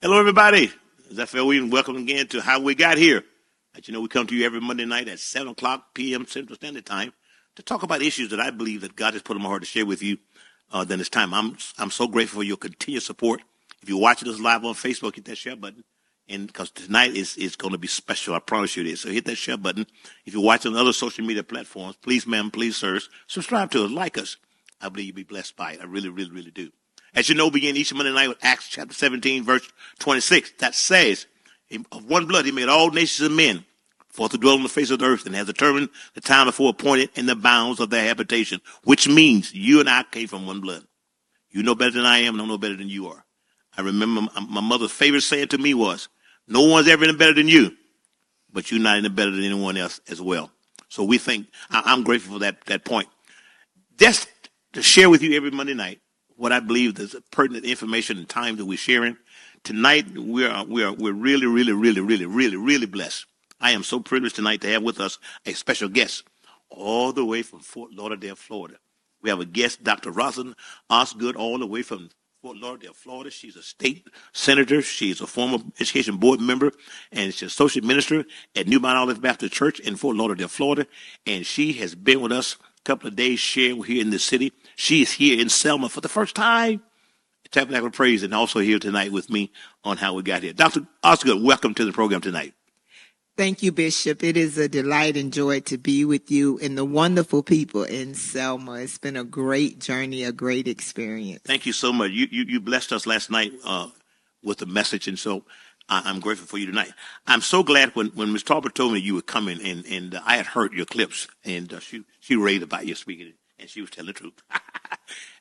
Hello, everybody. It's Effell, and welcome again to How We Got Here. As you know, we come to you every Monday night at 7 o'clock p.m. Central Standard Time to talk about issues that I believe that God has put in my heart to share with you. Then it's time. I'm so grateful for your continued support. If you're watching us live on Facebook, hit that share button. And because tonight is going to be special, I promise you it is. So hit that share button. If you're watching on other social media platforms, please, ma'am, please, sirs, subscribe to us, like us. I believe you'll be blessed by it. I really, really, really do. As you know, we begin each Monday night with Acts chapter 17, verse 26. That says, of one blood he made all nations of men for to dwell on the face of the earth, and has determined the time before appointed and the bounds of their habitation, which means you and I came from one blood. You know better than I am, and I know better than you are. I remember my mother's favorite saying to me was, no one's ever any better than you, but you're not any better than anyone else as well. So we think, I'm grateful for that point. Just to share with you every Monday night what I believe is pertinent information and time that we're sharing. Tonight, we're really, really, really, really, really, really blessed. I am so privileged tonight to have with us a special guest all the way from Fort Lauderdale, Florida. We have a guest, Dr. Rosalind Osgood, all the way from Fort Lauderdale, Florida. She's a state senator. She's a former education board member, and she's associate minister at New Mount Olive Baptist Church in Fort Lauderdale, Florida. And she has been with us a couple of days sharing here in the city. She is here in Selma for the first time. Tabernacle of Praise, and also here tonight with me on How We Got Here. Dr. Osgood, welcome to the program tonight. Thank you, Bishop. It is a delight and joy to be with you and the wonderful people in Selma. It's been a great journey, a great experience. Thank you so much. You blessed us last night with a message, and so I'm grateful for you tonight. I'm so glad when Ms. Tarver told me you were coming, and I had heard your clips, and she raved about your speaking, and she was telling the truth.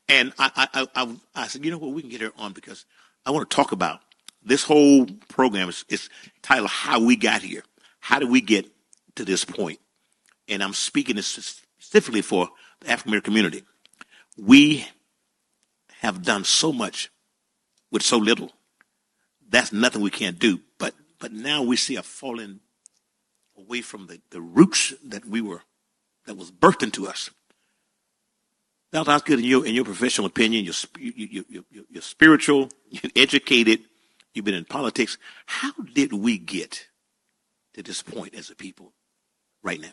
And I said, you know what, we can get her on because I want to talk about this whole program is titled How We Got Here. How did we get to this point? And I'm speaking this specifically for the African American community. We have done so much with so little. That's nothing we can't do. But now we see a falling away from the roots that was birthed into us. Dr. Osgood, in your professional opinion, you're spiritual, you're educated, you've been in politics. How did we get to this point as a people right now?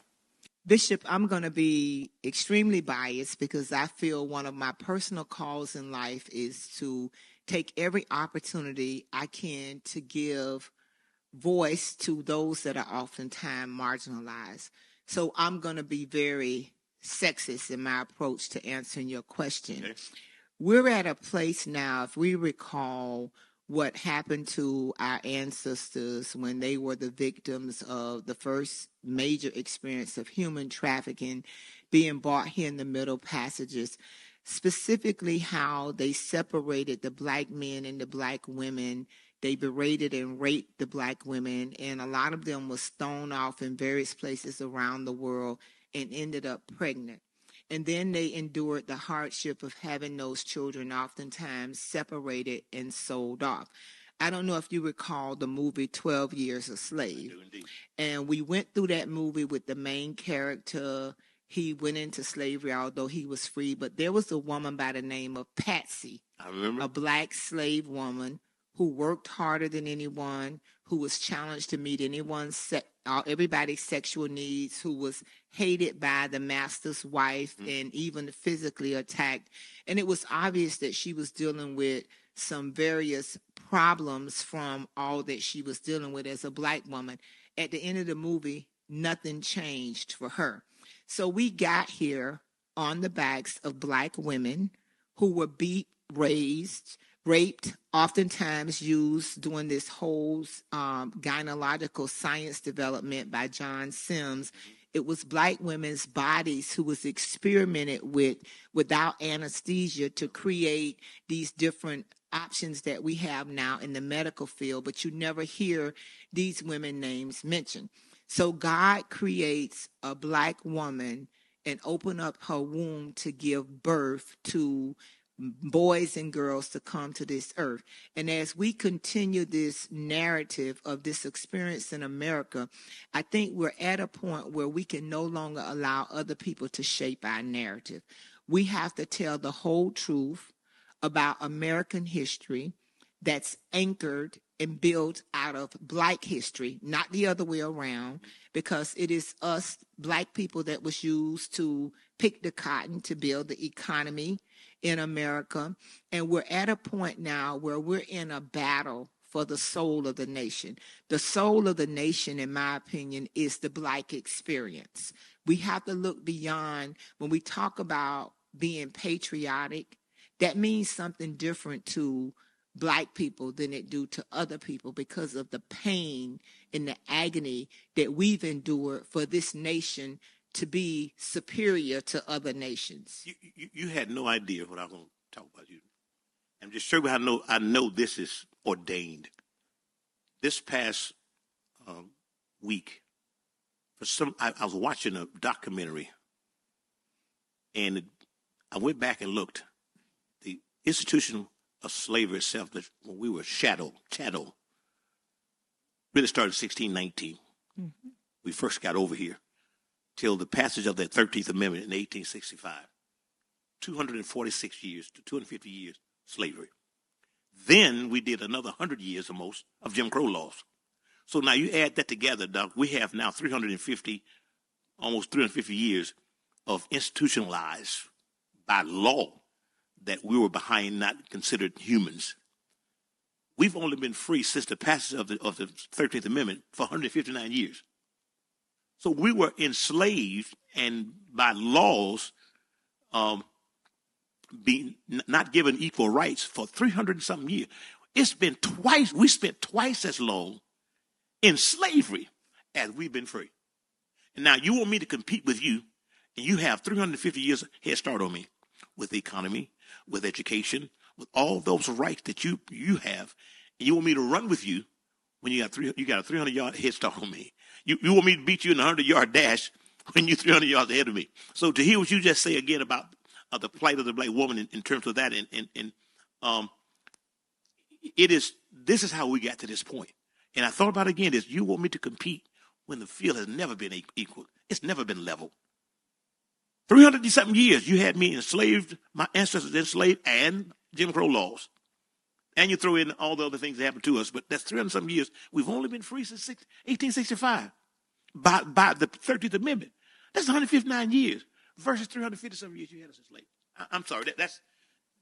Bishop, I'm going to be extremely biased because I feel one of my personal calls in life is to take every opportunity I can to give voice to those that are oftentimes marginalized. So I'm going to be very sexist in my approach to answering your question. Okay. We're at a place now, if we recall what happened to our ancestors when they were the victims of the first major experience of human trafficking, being brought here in the Middle Passages, specifically how they separated the black men and the black women. They berated and raped the black women, and a lot of them was thrown off in various places around the world and ended up pregnant. And then they endured the hardship of having those children oftentimes separated and sold off. I don't know if you recall the movie 12 Years a Slave. I do indeed. And we went through that movie with the main character. He went into slavery, although he was free. But there was a woman by the name of Patsy, I remember, a black slave woman who worked harder than anyone, who was challenged to meet everybody's sexual needs, who was hated by the master's wife and even physically attacked. And it was obvious that she was dealing with some various problems from all that she was dealing with as a black woman. At the end of the movie, nothing changed for her. So we got here on the backs of black women who were beat, raised, raped, oftentimes used during this whole gynecological science development by John Sims. It was black women's bodies who was experimented with without anesthesia to create these different options that we have now in the medical field, but you never hear these women names mentioned. So God creates a black woman and open up her womb to give birth to boys and girls to come to this earth. And as we continue this narrative of this experience in America, I think we're at a point where we can no longer allow other people to shape our narrative. We have to tell the whole truth about American history that's anchored and built out of Black history, not the other way around, because it is us Black people that was used to pick the cotton to build the economy in America. And we're at a point now where we're in a battle for the soul of the nation. The soul of the nation, in my opinion, is the Black experience. We have to look beyond when we talk about being patriotic. That means something different to Black people than it do to other people because of the pain and the agony that we've endured for this nation to be superior to other nations. You had no idea what I was going to talk about you. I'm just sure I know this is ordained. This past week, I was watching a documentary, and I went back and looked. The institution of slavery itself, that when we were chattel, really started in 1619. Mm-hmm. We first got over here till the passage of that 13th Amendment in 1865. 246 years to 250 years slavery. Then we did another 100 years almost of Jim Crow laws. So now you add that together, Doc, we have now almost 350 years of institutionalized by law that we were behind, not considered humans. We've only been free since the passage of the 13th Amendment for 159 years. So we were enslaved and by laws being not given equal rights for 300 and something years. We spent twice as long in slavery as we've been free. And now you want me to compete with you, and you have 350 years head start on me with the economy, with education, with all those rights that you have, and you want me to run with you when you got a 300-yard head start on me. You want me to beat you in a 100-yard dash when you're 300 yards ahead of me. So to hear what you just say again about the plight of the Black woman in terms of that, this is how we got to this point. And I thought about it again, you want me to compete when the field has never been equal. It's never been level. 300-something years, you had me enslaved, my ancestors enslaved, and Jim Crow laws. And you throw in all the other things that happened to us, but that's 300-something years. We've only been free since 1865 by the 13th Amendment. That's 159 years versus 350-something years you had us enslaved. I'm sorry, that's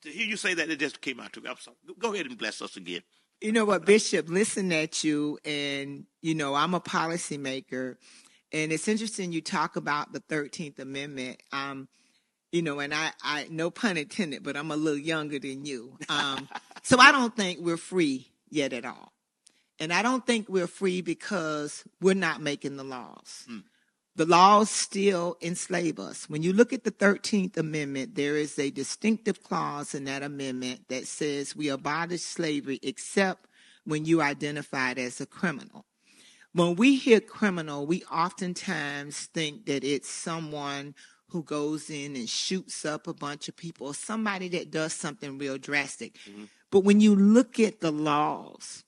to hear you say that, it just came out to me. I'm sorry. Go ahead and bless us again. You know what, Bishop, listen at you, and, I'm a policymaker, and it's interesting you talk about the 13th Amendment, and I no pun intended, but I'm a little younger than you. So I don't think we're free yet at all. And I don't think we're free because we're not making the laws. The laws still enslave us. When you look at the 13th Amendment, there is a distinctive clause in that amendment that says we abolish slavery except when you identified as a criminal. When we hear criminal, we oftentimes think that it's someone who goes in and shoots up a bunch of people, or somebody that does something real drastic. Mm-hmm. But when you look at the laws,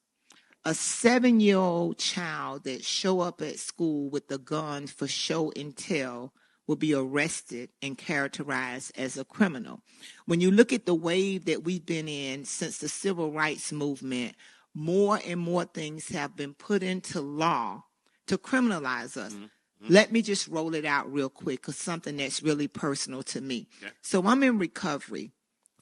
a 7-year-old child that show up at school with a gun for show and tell will be arrested and characterized as a criminal. When you look at the wave that we've been in since the civil rights movement, more and more things have been put into law to criminalize us. Mm-hmm. Let me just roll it out real quick, because something that's really personal to me. Okay. So I'm in recovery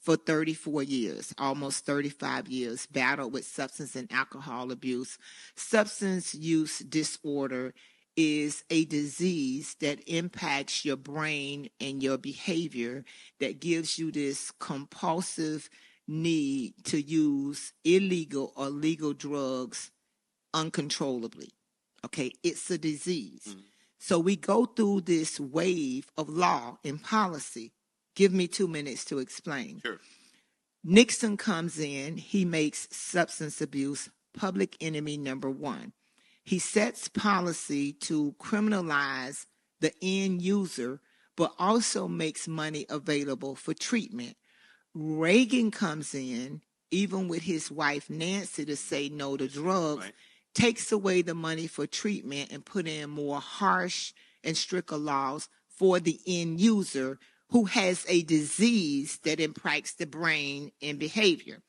for 34 years, almost 35 years, battled with substance and alcohol abuse. Substance use disorder is a disease that impacts your brain and your behavior, that gives you this compulsive need to use illegal or legal drugs uncontrollably. Okay, it's a disease. Mm-hmm. So we go through this wave of law and policy. Give me 2 minutes to explain. Sure. Nixon comes in. He makes substance abuse public enemy number one. He sets policy to criminalize the end user, but also makes money available for treatment. Reagan comes in, even with his wife Nancy, to say no to drugs, right, takes away the money for treatment and put in more harsh and stricter laws for the end user, who has a disease that impacts the brain and behavior.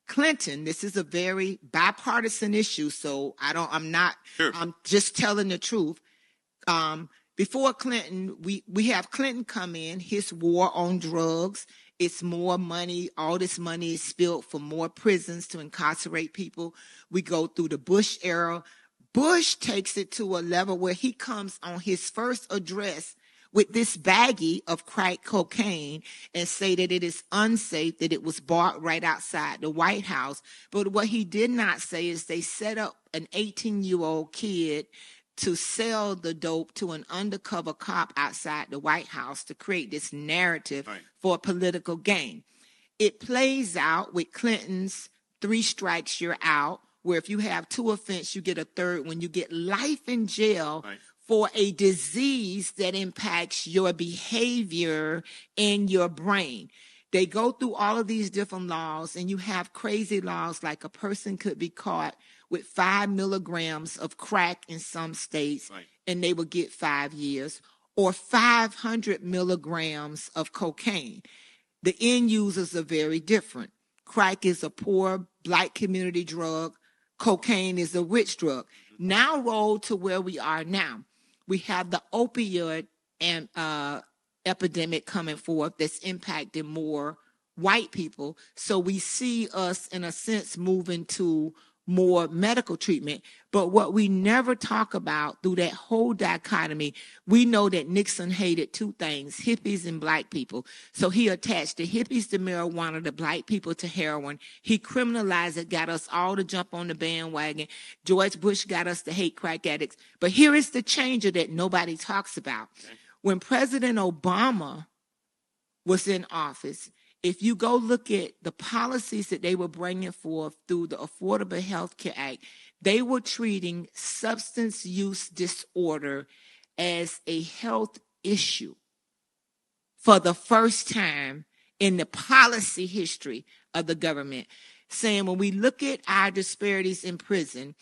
Clinton, this is a very bipartisan issue, so Sure. I'm just telling the truth. Before Clinton, we have Clinton come in, his war on drugs. It's more money. All this money is spilled for more prisons to incarcerate people. We go through the Bush era. Bush takes it to a level where he comes on his first address with this baggie of crack cocaine and say that it is unsafe, that it was bought right outside the White House. But what he did not say is they set up an 18-year-old kid to sell the dope to an undercover cop outside the White House to create this narrative for political gain. It plays out with Clinton's 3 strikes, you're out, where if you have 2 offenses, you get a 3rd when you get life in jail for a disease that impacts your behavior and your brain. They go through all of these different laws, and you have crazy laws like a person could be caught with 5 milligrams of crack in some states, and they would get 5 years, or 500 milligrams of cocaine. The end users are very different. Crack is a poor Black community drug. Cocaine is a rich drug. Now roll to where we are now. We have the opioid and epidemic coming forth that's impacting more white people. So we see us, in a sense, moving to more medical treatment. But what we never talk about through that whole dichotomy, we know that Nixon hated 2 things, hippies and Black people. So he attached the hippies to marijuana, the Black people to heroin. He criminalized it, got us all to jump on the bandwagon. George Bush got us to hate crack addicts. But here is the changer that nobody talks about. When President Obama was in office, if you go look at the policies that they were bringing forth through the Affordable Health Care Act, they were treating substance use disorder as a health issue for the first time in the policy history of the government, saying when we look at our disparities in prison,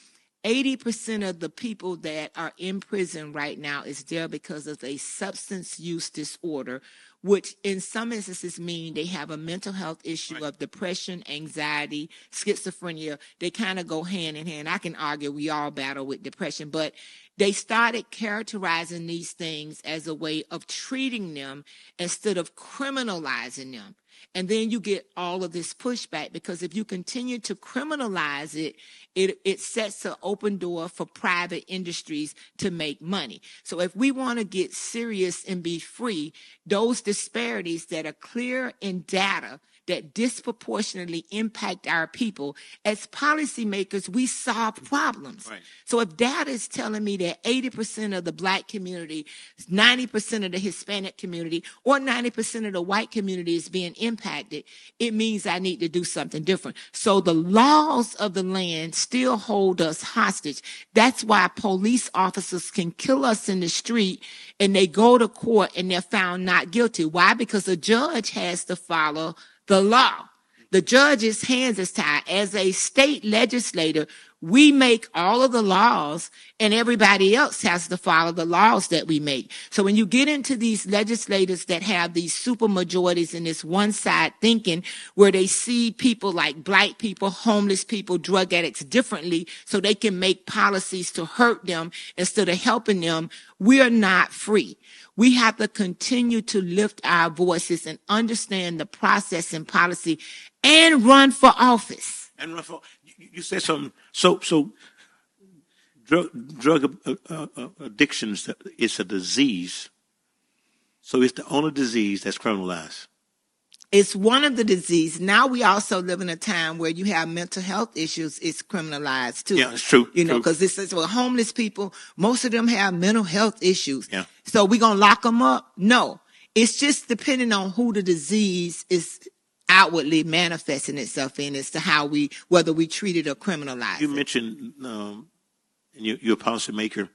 80% of the people that are in prison right now is there because of a substance use disorder, which in some instances mean they have a mental health issue of depression, anxiety, schizophrenia. They kind of go hand in hand. I can argue we all battle with depression, but they started characterizing these things as a way of treating them instead of criminalizing them. And then you get all of this pushback, because if you continue to criminalize it, it sets an open door for private industries to make money. So if we want to get serious and be free, those disparities that are clear in data that disproportionately impact our people, as policymakers, we solve problems. So if data is telling me that 80% of the Black community, 90% of the Hispanic community, or 90% of the white community is being impacted, it means I need to do something different. So the laws of the land still hold us hostage. That's why police officers can kill us in the street and they go to court and they're found not guilty. Why? Because the judge has to follow the law. The judge's hands is tied. As a state legislator, we make all of the laws and everybody else has to follow the laws that we make. So when you get into these legislators that have these super majorities in this one side thinking, where they see people like Black people, homeless people, drug addicts differently so they can make policies to hurt them instead of helping them, we are not free. We have to continue to lift our voices and understand the process and policy and run for office. And run for, you said something. So drug addictions is a disease. So it's the only disease that's criminalized. It's one of the diseases. Now we also live in a time where you have mental health issues. It's criminalized too. Yeah, it's true. You know, because this is, well, homeless people, most of them have mental health issues. Yeah. So we're going to lock them up? No. It's just depending on who the disease is outwardly manifesting itself in as to how whether we treat it or criminalize You it. mentioned, and you're a policymaker.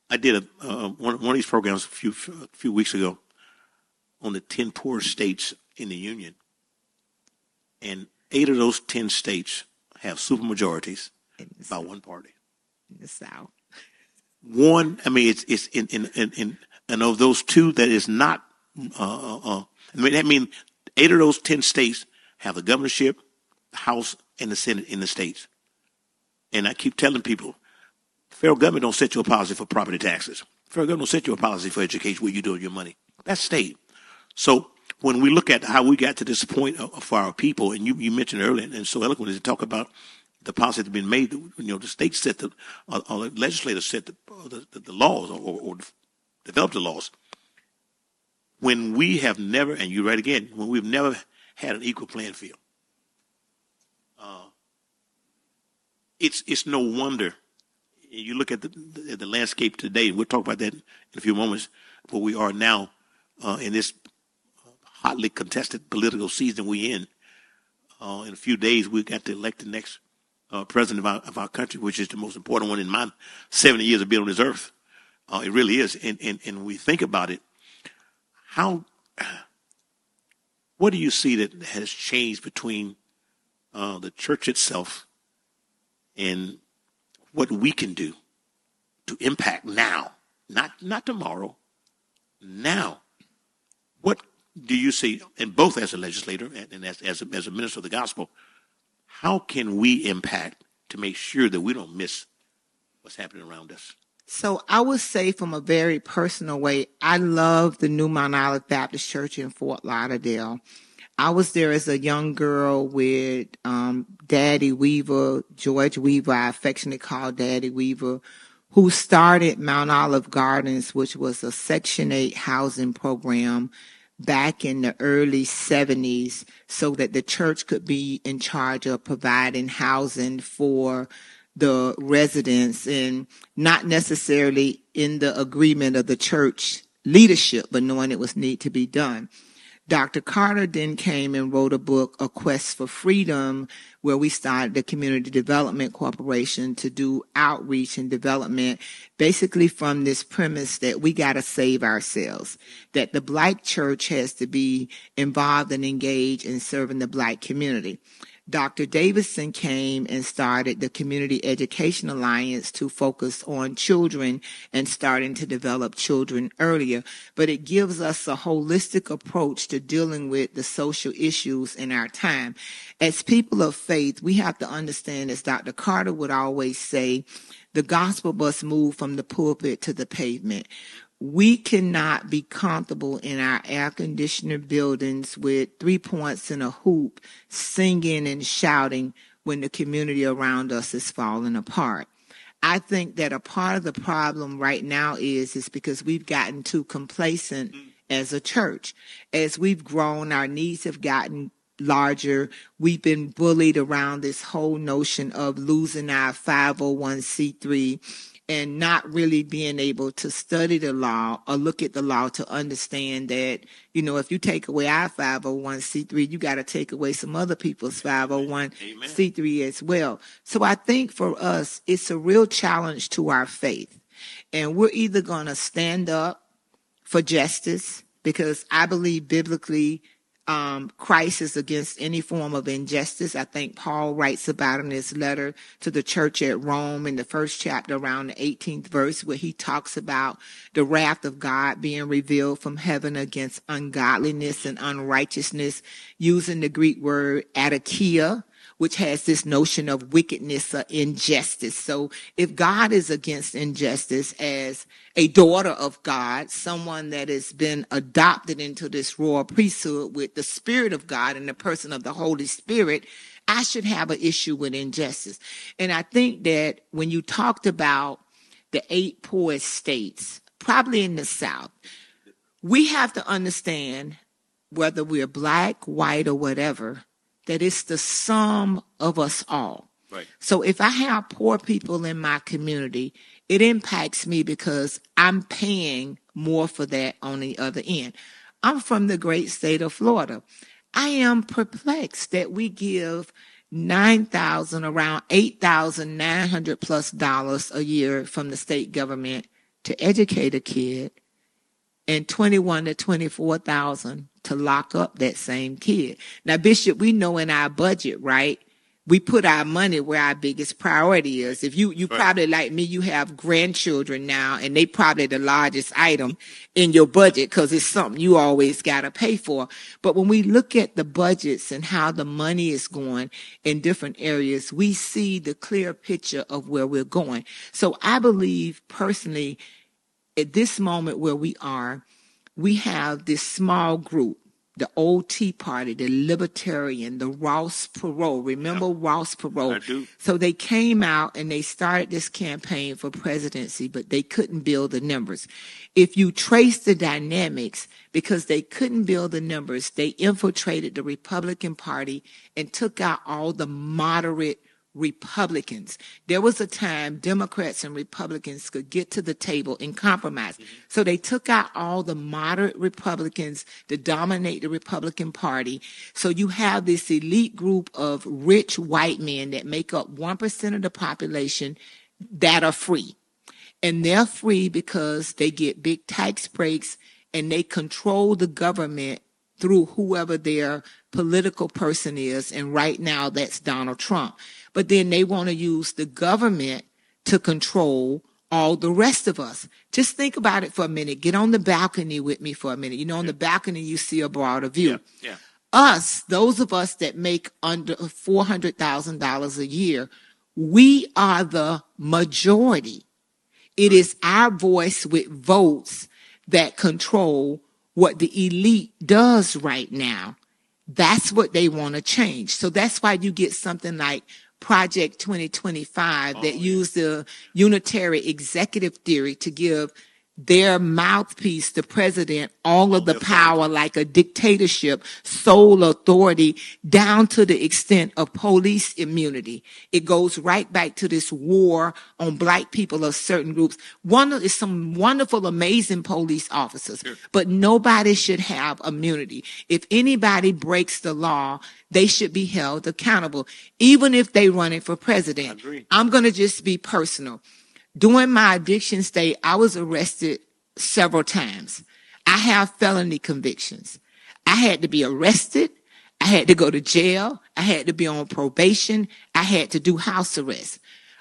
I did one of these programs a few weeks ago on the 10 poorest states in the union, and 8 of those 10 states have supermajorities by one party. In the South, one, I mean, it's in and of those 2 that is not. I mean, 8 of those 10 states have the governorship, the House and the Senate in the states. And I keep telling people, federal government don't set you a policy for property taxes. Federal government don't set you a policy for education, where you doing your money. That's state. So when we look at how we got to this point for our people, and you mentioned earlier, and so eloquently to talk about the policy that's been made, the state set the legislators set the laws or developed the laws. When we have never, and you're right again, when we've never had an equal playing field, it's no wonder. You look at the landscape today, and we'll talk about that in a few moments, where we are now in this hotly contested political season we in. In a few days, we got to elect the next president of our country, which is the most important one in my 70 years of being on this earth. It really is. And we think about it, what do you see that has changed between the church itself and what we can do to impact now, not tomorrow, now? What do you see, and both as a legislator and as a minister of the gospel, how can we impact to make sure that we don't miss what's happening around us? So I would say, from a very personal way, I love the New Mount Olive Baptist Church in Fort Lauderdale. I was there as a young girl with Daddy Weaver, George Weaver, I affectionately call Daddy Weaver, who started Mount Olive Gardens, which was a Section 8 housing program back in the early 70s, so that the church could be in charge of providing housing for the residents, and not necessarily in the agreement of the church leadership, but knowing it was need to be done. Dr. Carter then came and wrote a book, A Quest for Freedom, where we started the Community Development Corporation to do outreach and development, basically from this premise that we got to save ourselves, that the Black church has to be involved and engaged in serving the Black community. Dr. Davidson came and started the Community Education Alliance to focus on children and starting to develop children earlier. But it gives us a holistic approach to dealing with the social issues in our time. As people of faith, we have to understand, as Dr. Carter would always say, the gospel must move from the pulpit to the pavement. We cannot be comfortable in our air-conditioned buildings with 3 points in a hoop, singing and shouting when the community around us is falling apart. I think that a part of the problem right now is because we've gotten too complacent as a church. As we've grown, our needs have gotten larger. We've been bullied around this whole notion of losing our 501c3 and not really being able to study the law or look at the law to understand that, if you take away our 501c3, you got to take away some other people's 501c3 as well. So I think for us, it's a real challenge to our faith. And we're either going to stand up for justice, because I believe biblically Christ is against any form of injustice. I think Paul writes about in his letter to the church at Rome in the first chapter, around the 18th verse, where he talks about the wrath of God being revealed from heaven against ungodliness and unrighteousness, using the Greek word adakia, which has this notion of wickedness or injustice. So if God is against injustice, as a daughter of God, someone that has been adopted into this royal priesthood with the Spirit of God in the person of the Holy Spirit, I should have an issue with injustice. And I think that when you talked about the 8 poorest states, probably in the South, we have to understand, whether we're Black, white, or whatever, that it's the sum of us all. Right. So if I have poor people in my community, it impacts me because I'm paying more for that on the other end. I'm from the great state of Florida. I am perplexed that we give $9,000, around $8,900 plus dollars a year from the state government to educate a kid, and $21,000 to $24,000 to lock up that same kid. Now, Bishop, we know in our budget, right, we put our money where our biggest priority is. If you Right. probably like me, you have grandchildren now, and they probably the largest item in your budget because it's something you always got to pay for. But when we look at the budgets and how the money is going in different areas, we see the clear picture of where we're going. So I believe personally, at this moment where we are, we have this small group, the old Tea Party, the Libertarian, the Ross Perot. Remember Ross Perot? I do. So they came out and they started this campaign for presidency, but they couldn't build the numbers. If you trace the dynamics, because they couldn't build the numbers, they infiltrated the Republican Party and took out all the moderate Republicans. There was a time Democrats and Republicans could get to the table and compromise. Mm-hmm. So they took out all the moderate Republicans to dominate the Republican Party. So you have this elite group of rich white men that make up 1% of the population that are free. And they're free because they get big tax breaks and they control the government through whoever their political person is. And right now that's Donald Trump. But then they want to use the government to control all the rest of us. Just think about it for a minute. Get on the balcony with me for a minute. You know, on the balcony, you see a broader view. Yeah. Us, those of us that make under $400,000 a year, we are the majority. It is our voice with votes that control what the elite does right now. That's what they want to change. So that's why you get something like Project 2025 that use the unitary executive theory to give their mouthpiece, the president, all of the power like a dictatorship, sole authority, down to the extent of police immunity. It goes right back to this war on black people of certain groups. One is some wonderful, amazing police officers, but nobody should have immunity. If anybody breaks the law, they should be held accountable, even if they run it for president. I'm going to just be personal. During my addiction state, I was arrested several times. I have felony convictions. I had to be arrested. I had to go to jail. I had to be on probation. I had to do house arrest.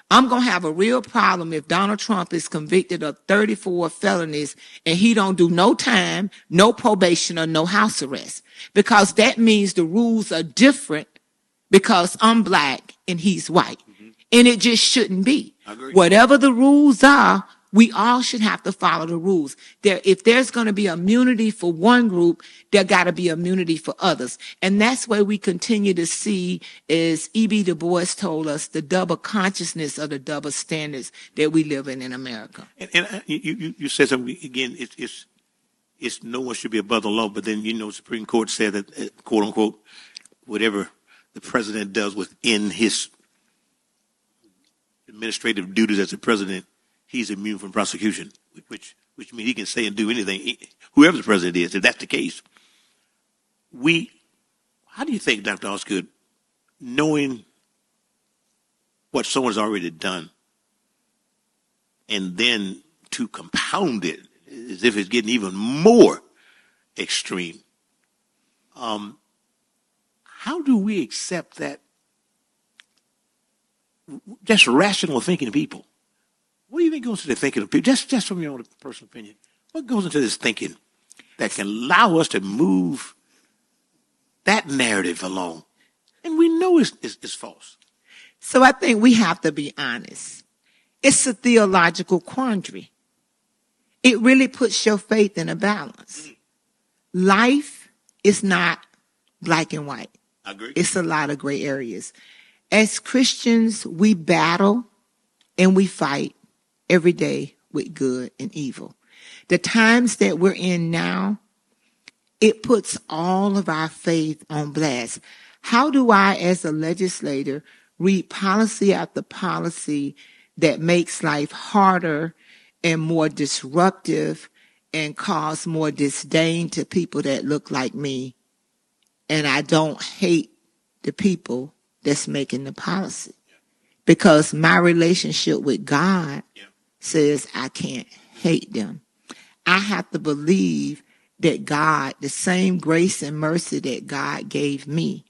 I'm going to have a real problem if Donald Trump is convicted of 34 felonies and he don't do no time, no probation, or no house arrest, because that means the rules are different because I'm black and he's white. And it just shouldn't be. Whatever the rules are, we all should have to follow the rules. If there's going to be immunity for one group, there got to be immunity for others. And that's where we continue to see, as E.B. Du Bois told us, the double consciousness of the double standards that we live in America. And you said something again. It's no one should be above the law. But then Supreme Court said that quote unquote whatever the president does within his administrative duties as a president, he's immune from prosecution, which means he can say and do anything, whoever the president is, if that's the case. How do you think, Dr. Osgood, knowing what someone's already done, and then to compound it as if it's getting even more extreme, how do we accept that? Just rational thinking people. What do you think goes into the thinking of people? Just from your own personal opinion, what goes into this thinking that can allow us to move that narrative along? And we know it's false. So I think we have to be honest. It's a theological quandary. It really puts your faith in a balance. Life is not black and white. I agree. It's a lot of gray areas. As Christians, we battle and we fight every day with good and evil. The times that we're in now, it puts all of our faith on blast. How do I, as a legislator, read policy after policy that makes life harder and more disruptive and cause more disdain to people that look like me? And I don't hate the people that's making the policy, because my relationship with God says I can't hate them. I have to believe that God, the same grace and mercy that God gave me,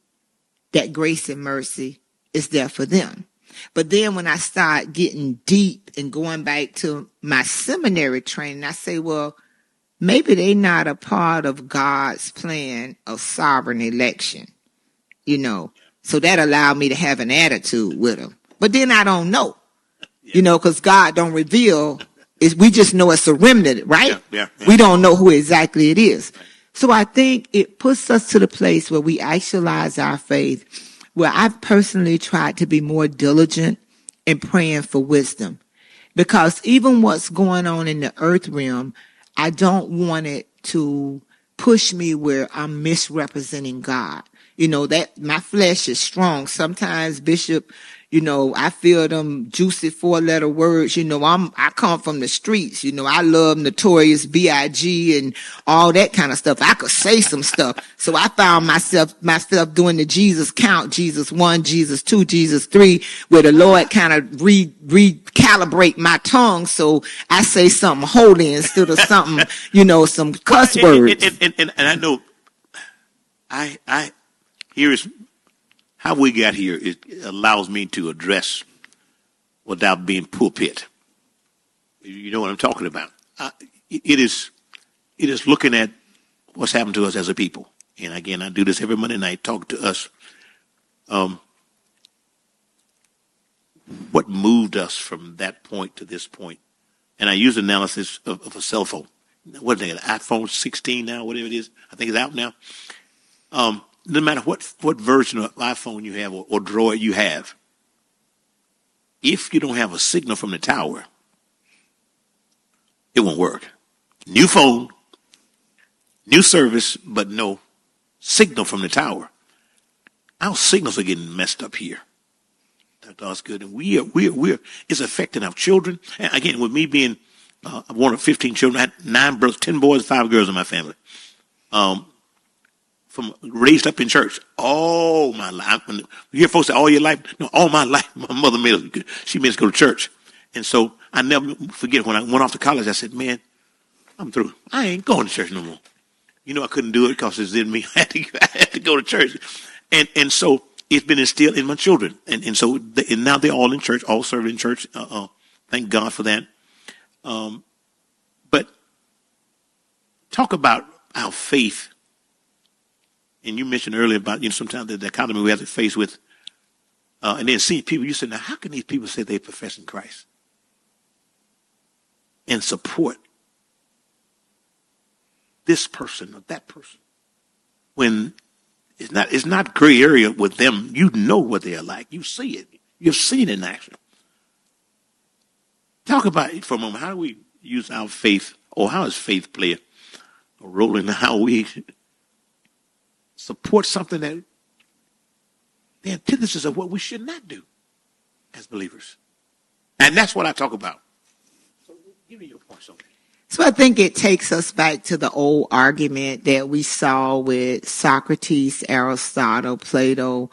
that grace and mercy is there for them. But then when I start getting deep and going back to my seminary training, I say, well, maybe they're not a part of God's plan of sovereign election, So that allowed me to have an attitude with them. But then I don't know, because God don't reveal. We just know it's a remnant, right? Yeah. We don't know who exactly it is. So I think it puts us to the place where we actualize our faith, where I've personally tried to be more diligent in praying for wisdom. Because even what's going on in the earth realm, I don't want it to push me where I'm misrepresenting God. That my flesh is strong. Sometimes, Bishop, I feel them juicy 4-letter words. I come from the streets. I love Notorious B.I.G. and all that kind of stuff. I could say some stuff. So I found myself doing the Jesus count, Jesus 1, Jesus 2, Jesus 3, where the Lord kind of recalibrate my tongue. So I say something holy instead of something, some cuss words. And I know here is how we got here. It allows me to address without being pulpit. You know what I'm talking about. It is looking at what's happened to us as a people. And again, I do this every Monday night, talk to us. What moved us from that point to this point? And I use analysis of a cell phone. What is it, iPhone 16 now, whatever it is? I think it's out now. No matter what version of iPhone you have or Droid you have, if you don't have a signal from the tower, it won't work. New phone, new service, but no signal from the tower. Our signals are getting messed up here. Dr. Osgood, and we're it's affecting our children. And again, with me being one of 15 children, I had 9 brothers, 10 boys, 5 girls in my family. From raised up in church all my life. When you hear folks say all your life, no, all my life, my mother made us go to church. And so I never forget when I went off to college, I said, man, I'm through. I ain't going to church no more. I couldn't do it because it's in me. I had to go to church. And so it's been instilled in my children. And so and now they're all in church, all serving in church. Thank God for that. But talk about our faith. And you mentioned earlier about, sometimes the dichotomy we have to face with, and then seeing people, you said, now, how can these people say they profess in Christ and support this person or that person when it's not gray area with them? You know what they're like. You see it. You've seen it in action. Talk about it for a moment. How do we use our faith, or how does faith play a role in how we support something that the antithesis of what we should not do as believers? And that's what I talk about. So give me your points on that. So I think it takes us back to the old argument that we saw with Socrates, Aristotle, Plato,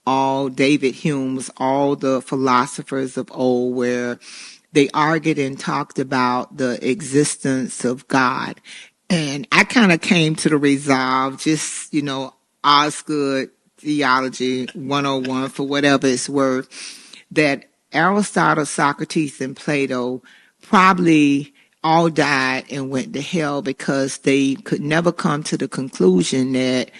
all David Hume's, all the philosophers of old, where they argued and talked about the existence of God. And I kind of came to the resolve, just, Osgood Theology 101 for whatever it's worth, that Aristotle, Socrates, and Plato probably all died and went to hell because they could never come to the conclusion that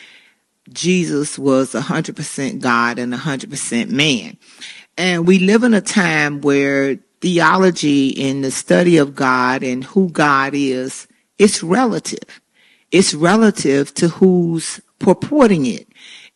Jesus was 100% God and 100% man. And we live in a time where theology and the study of God and who God is, it's relative. It's relative to who's purporting it.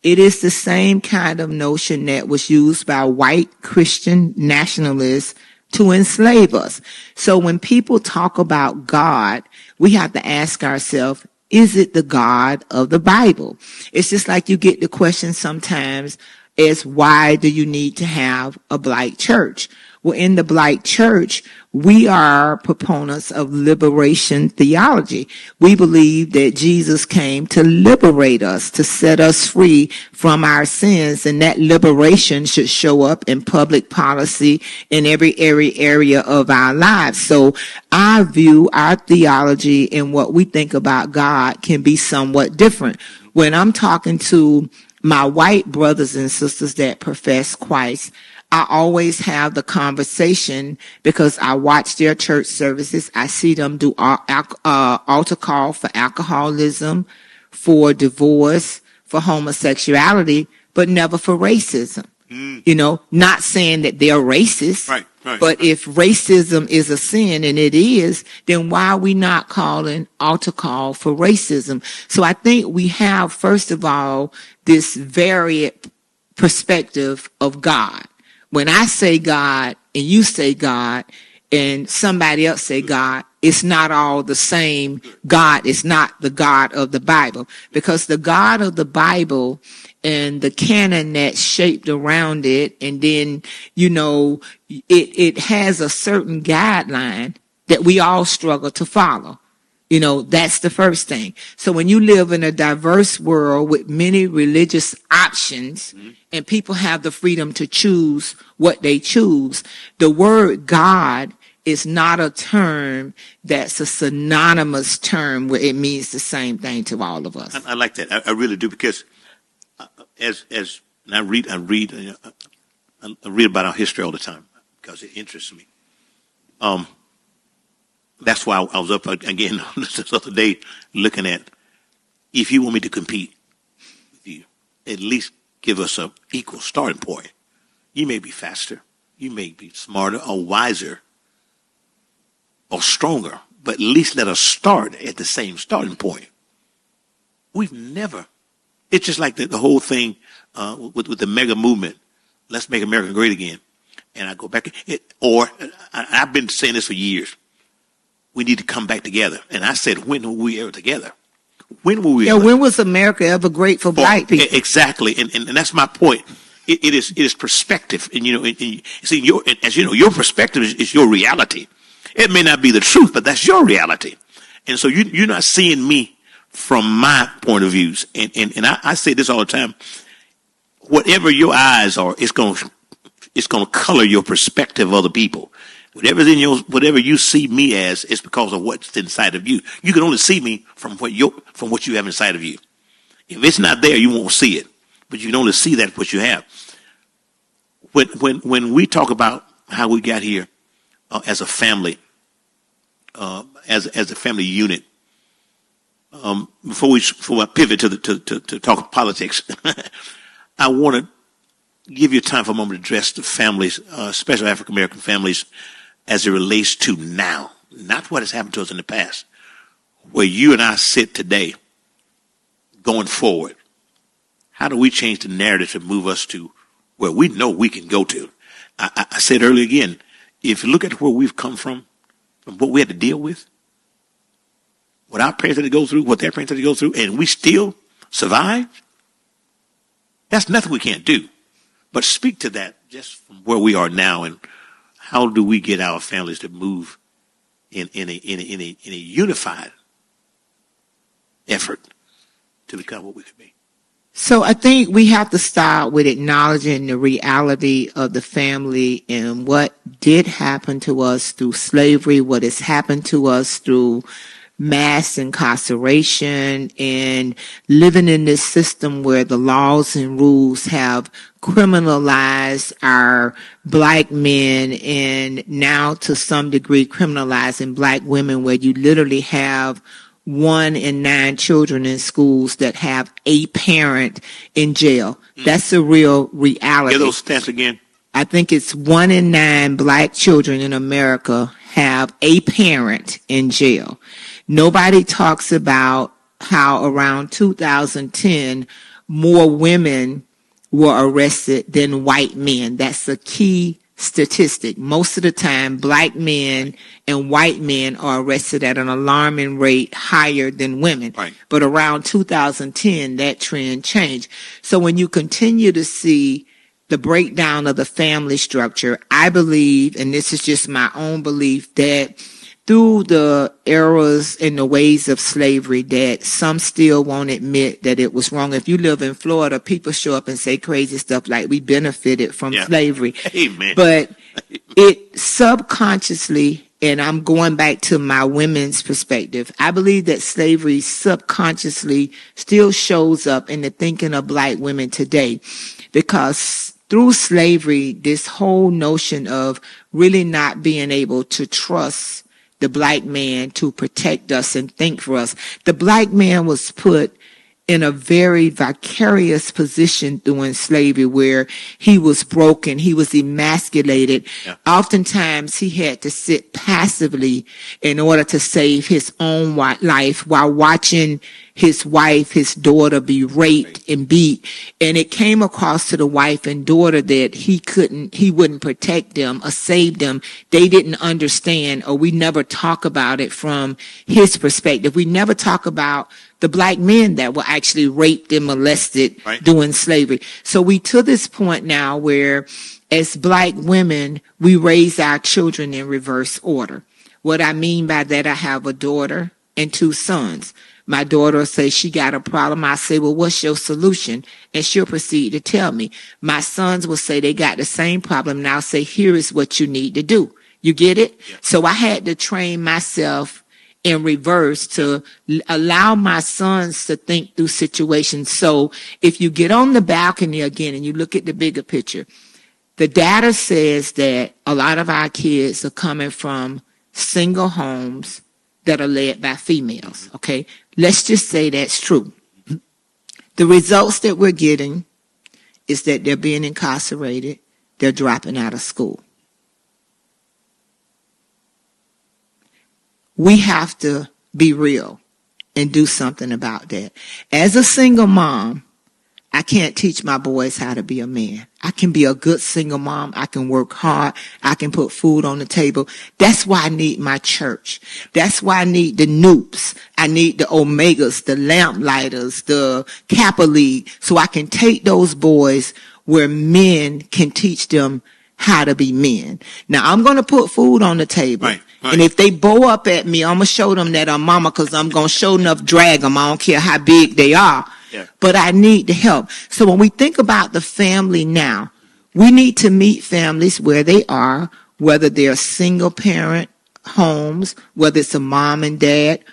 It is the same kind of notion that was used by white Christian nationalists to enslave us. So when people talk about God, we have to ask ourselves, is it the God of the Bible? It's just like you get the question sometimes is, why do you need to have a black church? Well, in the black church, we are proponents of liberation theology. We believe that Jesus came to liberate us, to set us free from our sins, and that liberation should show up in public policy in every area of our lives. So our view, our theology, and what we think about God can be somewhat different. When I'm talking to my white brothers and sisters that profess Christ, I always have the conversation because I watch their church services. I see them do altar call for alcoholism, for divorce, for homosexuality, but never for racism. You know, not saying that they're racist, but if racism is a sin, and it is, then why are we not calling altar call for racism? So I think we have, first of all, this varied perspective of God. When I say God and you say God and somebody else say God, it's not all the same. God is not the God of the Bible, because the God of the Bible and the canon that's shaped around it, and then, you know, it has a certain guideline that we all struggle to follow. You know, that's the first thing. So when you live in a diverse world with many religious options, and people have the freedom to choose what they choose, the word God is not a term that's a synonymous term where it means the same thing to all of us. I like that. I really do, because as I read about our history all the time because it interests me. That's why I was up again this other day looking at, if you want me to compete with you, at least give us an equal starting point. You may be faster, you may be smarter or wiser or stronger, but at least let us start at the same starting point. We've never. It's just like the whole thing with the mega movement. Let's make America great again. And I go back, I've been saying this for years. We need to come back together. And I said, when were we ever together? When were we? Yeah, when was America ever great for black people? Exactly, and that's my point. It is perspective, and you know, see, as you know, your perspective is your reality. It may not be the truth, but that's your reality. And so you're not seeing me from my point of views. And I say this all the time. Whatever your eyes are, it's going to color your perspective of other people. Whatever you see me as, it's because of what's inside of you. You can only see me from what you have inside of you. If it's not there, you won't see it. But you can only see that what you have. When we talk about how we got here as a family, as a family unit, before I pivot to talk politics, I want to give you time for a moment to address the families, especially African American families, as it relates to now, not what has happened to us in the past, where you and I sit today, going forward. How do we change the narrative to move us to where we know we can go to? I said earlier again, if you look at where we've come from what we had to deal with, what our parents had to go through, what their parents had to go through, and we still survived, that's nothing we can't do. But speak to that just from where we are now, and how do we get our families to move in a unified effort to become what we could be? So I think we have to start with acknowledging the reality of the family and what did happen to us through slavery, what has happened to us through mass incarceration, and living in this system where the laws and rules have criminalized our black men, and now to some degree criminalizing black women, where you literally have 1 in 9 children in schools that have a parent in jail. That's a real reality. Get those stats again. I think it's 1 in 9 black children in America have a parent in jail. Nobody talks about how around 2010, more women were arrested than white men. That's a key statistic. Most of the time, black men and white men are arrested at an alarming rate higher than women. Right. But around 2010, that trend changed. So when you continue to see the breakdown of the family structure, I believe, and this is just my own belief, that through the eras and the ways of slavery, that some still won't admit that it was wrong. If you live in Florida, people show up and say crazy stuff like we benefited from slavery. Amen. But it subconsciously and I'm going back to my women's perspective, I believe that slavery subconsciously still shows up in the thinking of black women today, because through slavery, this whole notion of really not being able to trust the black man to protect us and think for us. The black man was put in a very vicarious position during slavery, where he was broken, he was emasculated. Yeah. Oftentimes he had to sit passively in order to save his own life while watching his wife, his daughter be raped and beat. And it came across to the wife and daughter that he wouldn't protect them or save them. They didn't understand, or we never talk about it from his perspective. We never talk about the black men that were actually raped and molested during slavery. So we to this point now where, as black women, we raise our children in reverse order. What I mean by that, I have a daughter and 2 sons. My daughter will say she got a problem. I say, well, what's your solution? And she'll proceed to tell me. My sons will say they got the same problem, and I'll say, here is what you need to do. You get it? Yeah. So I had to train myself in reverse to allow my sons to think through situations. So if you get on the balcony again and you look at the bigger picture, the data says that a lot of our kids are coming from single homes that are led by females. Okay, let's just say that's true. The results that we're getting is that they're being incarcerated, they're dropping out of school. We have to be real and do something about that. As a single mom, I can't teach my boys how to be a man. I can be a good single mom. I can work hard. I can put food on the table. That's why I need my church. That's why I need the Noops. I need the Omegas, the Lamplighters, the Kappa League, so I can take those boys where men can teach them how to be men. Now, I'm going to put food on the table. Right. And if they bow up at me, I'm going to show them that I'm mama, because I'm going to show enough drag them. I don't care how big they are. Yeah. But I need the help. So when we think about the family now, we need to meet families where they are, whether they're single parent homes, whether it's a mom and dad,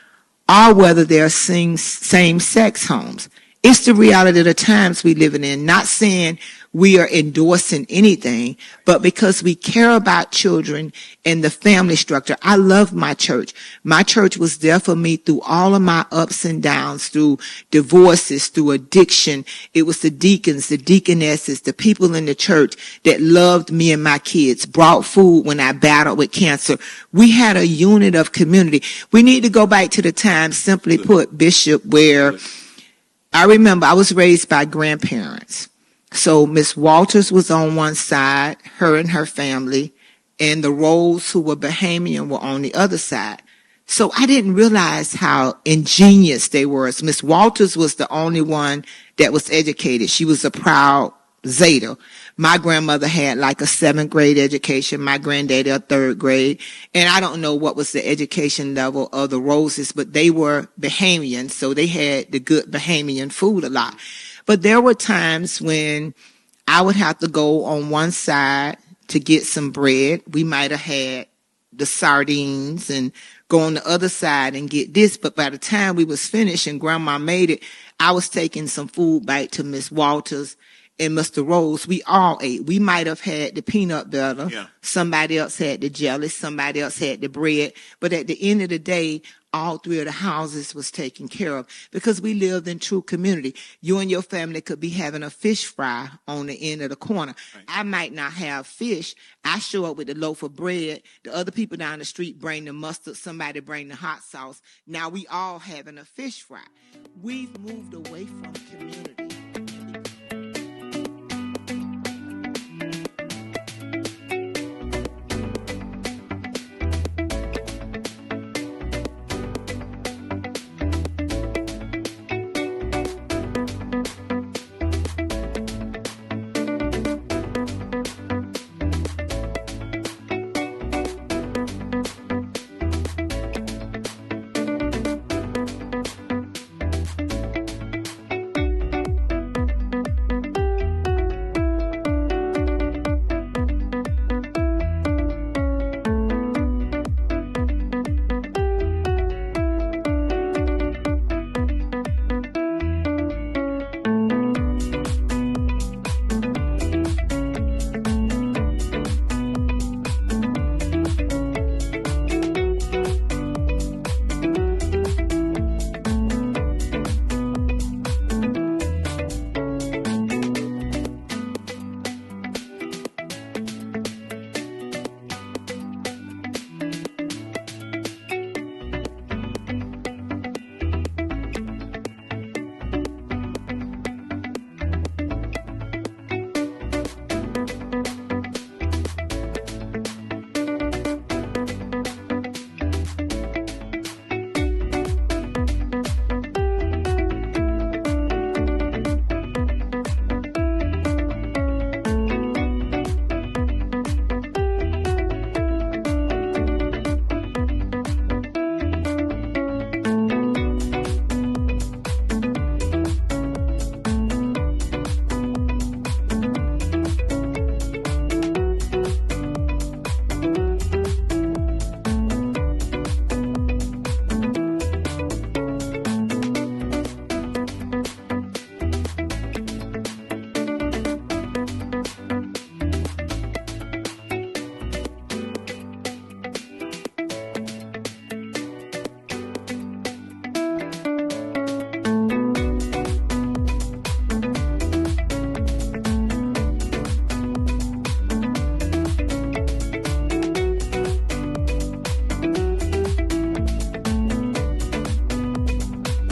or whether they're same-sex homes. It's the reality of the times we live in. Not saying we are endorsing anything, but because we care about children and the family structure. I love my church. My church was there for me through all of my ups and downs, through divorces, through addiction. It was the deacons, the deaconesses, the people in the church that loved me and my kids, brought food when I battled with cancer. We had a unit of community. We need to go back to the time, simply put, Bishop, where I remember I was raised by grandparents. So Miss Walters was on one side, her and her family, and the Rose, who were Bahamian, were on the other side. So I didn't realize how ingenious they were. Miss Walters was the only one that was educated. She was a proud Zeta. My grandmother had like a 7th grade education, my granddaddy a 3rd grade, and I don't know what was the education level of the Roses, but they were Bahamian, so they had the good Bahamian food a lot. But there were times when I would have to go on one side to get some bread. We might have had the sardines, and go on the other side and get this. But by the time we was finished and Grandma made it, I was taking some food back to Miss Walters and Mr. Rose. We all ate. We might have had the peanut butter. Yeah. Somebody else had the jelly. Somebody else had the bread. But at the end of the day, all 3 of the houses was taken care of, because we lived in true community. You and your family could be having a fish fry on the end of the corner. Right. I might not have fish. I show up with the loaf of bread. The other people down the street bring the mustard. Somebody bring the hot sauce. Now we all having a fish fry. We've moved away from community.